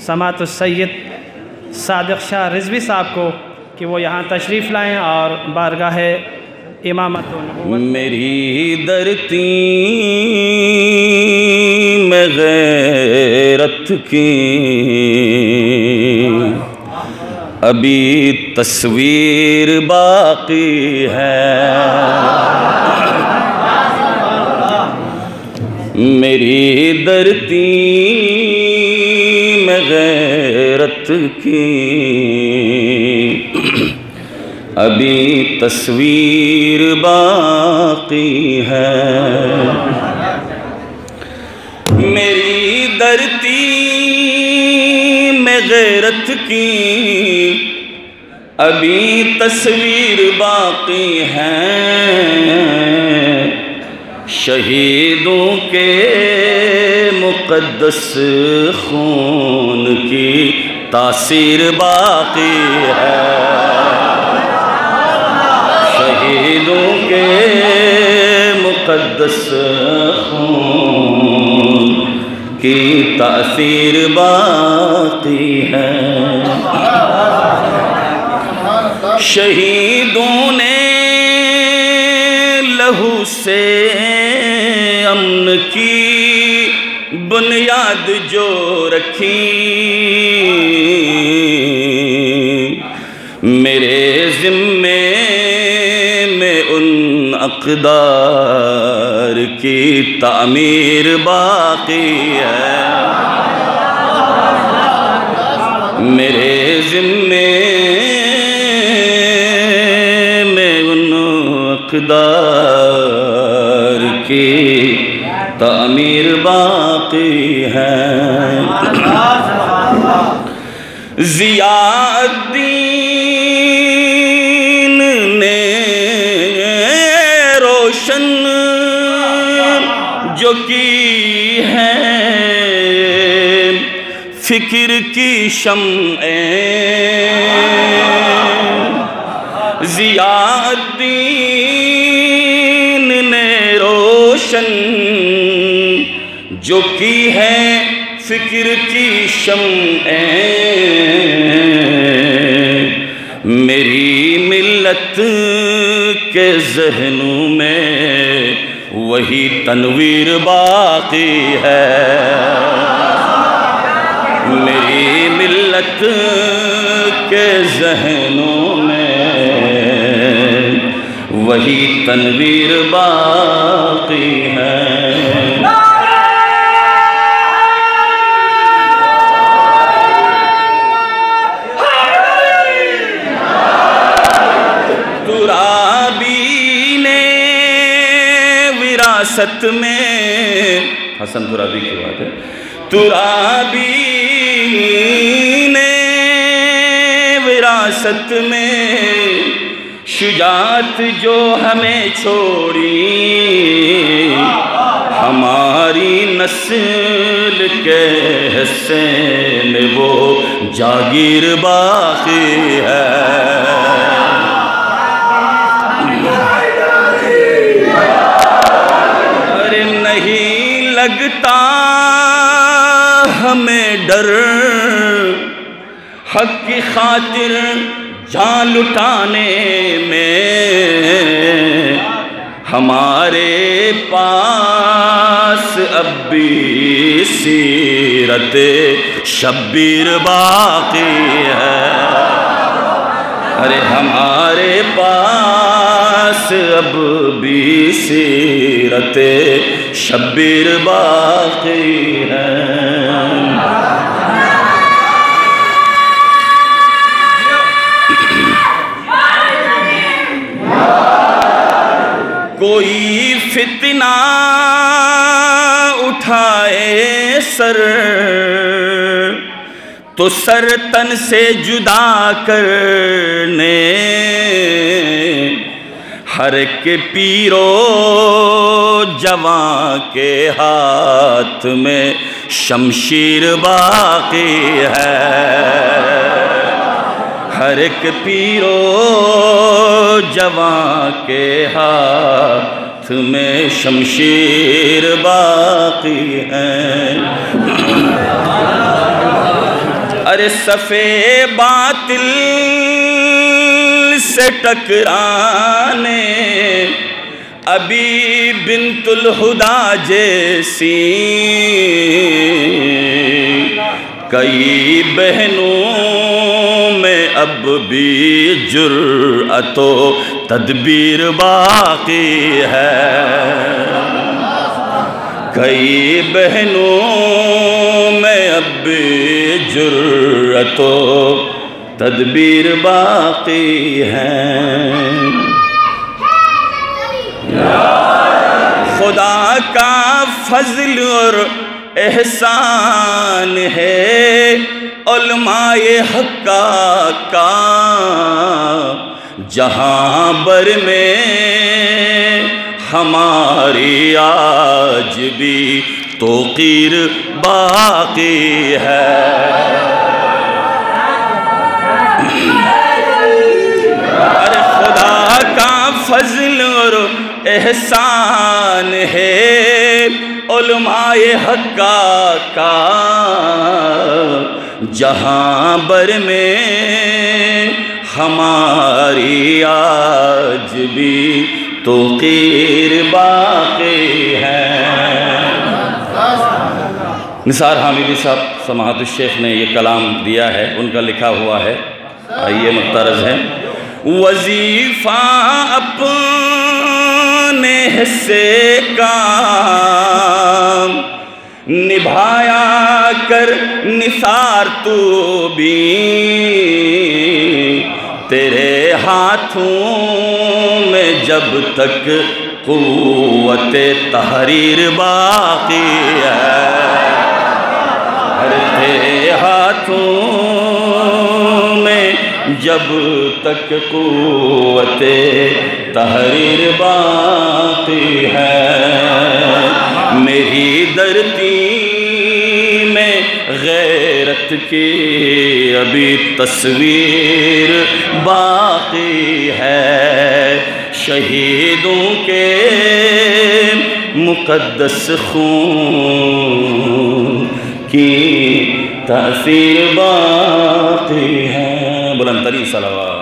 سماعت السید صادق شاہ رضوی صاحب کو کہ وہ یہاں تشریف لائیں اور بارگاہ امامت النبوت میری درتی میں غیرت کی ابھی تصویر باقی ہے، میری درتی میں غیرت کی ابھی تصویر باقی ہے، میری درتی میں غیرت کی ابھی تصویر باقی ہے، شہیدوں کے مقدس خون کی تاثیر باقی ہے، شہیدوں کے مقدس خون کی تاثیر باقی ہے، شہیدوں نے لہو سے امن کی بنیاد جو رکھی، میرے ذمے میں ان اقدار کی تعمیر باقی ہے، میرے ذمے میں ان اقدار کی تعمیر باقی ہے، ضیاء الدین نے روشن جو کی ہے فکر کی شمعیں، ضیاء الدین نے روشن جو کی ہے فکر کی شمعیں، میری ملت کے ذہنوں میں وہی تنویر باقی ہے، میری ملت کے ذہنوں میں وہی تنویر باقی ہے، ترابی نے وراثت میں، حسن ترابی کی بات ہے، ترابی نے وراثت میں شجاعت جو ہمیں چھوڑی، ہماری نسل کے حصے میں وہ جاگیر باقی ہے، ارے نہیں لگتا ہمیں ڈر حق کی خاطر جان لٹانے میں، ہمارے پاس اب بھی سیرت شبیر باقی ہے، ارے ہمارے پاس اب بھی سیرت شبیر باقی ہے، کوئی فتنہ اٹھائے سر تو سر تن سے جدا کرنے، ہر ایک پیرو جوان کے ہاتھ میں شمشیر باقی ہے، ہر ایک پیرو جوان کے ہاتھ میں شمشیر باقی ہے، ارے صفے باطل سے ٹکرانے ابھی بنت الہدا جیسی کئی بہنوں میں اب بھی جرأت و تدبیر باقی ہے، کئی بہنوں میں اب بھی جرأت و تدبیر باقی ہے۔ خدا کا فضل اور احسان ہے علماء حقہ کا جہاں بر میں ہماری آج بھی توقیر باقی ہے۔ ارے خدا کا فضل اور احسان ہے علماء حقہ کا جہاں بر میں ہماری آج بھی توقیر باقی ہے۔ نثار حامیدی صاحب سماحت الشیخ نے یہ کلام دیا ہے، ان کا لکھا ہوا ہے، آئیے مقترض ہے۔ وظیفہ اپنے حصے کا نبھایا کر نثار تو بھی، تیرے ہاتھوں میں جب تک قوت تحریر باقی ہے، تیرے ہاتھوں میں جب تک قوت تحریر باقی ہے، میری دھرتی میں غیرت کی ابھی تصویر باقی ہے، شہیدوں کے مقدس خون کی تأثیر باقی ہے۔ بلند ترین صلوات۔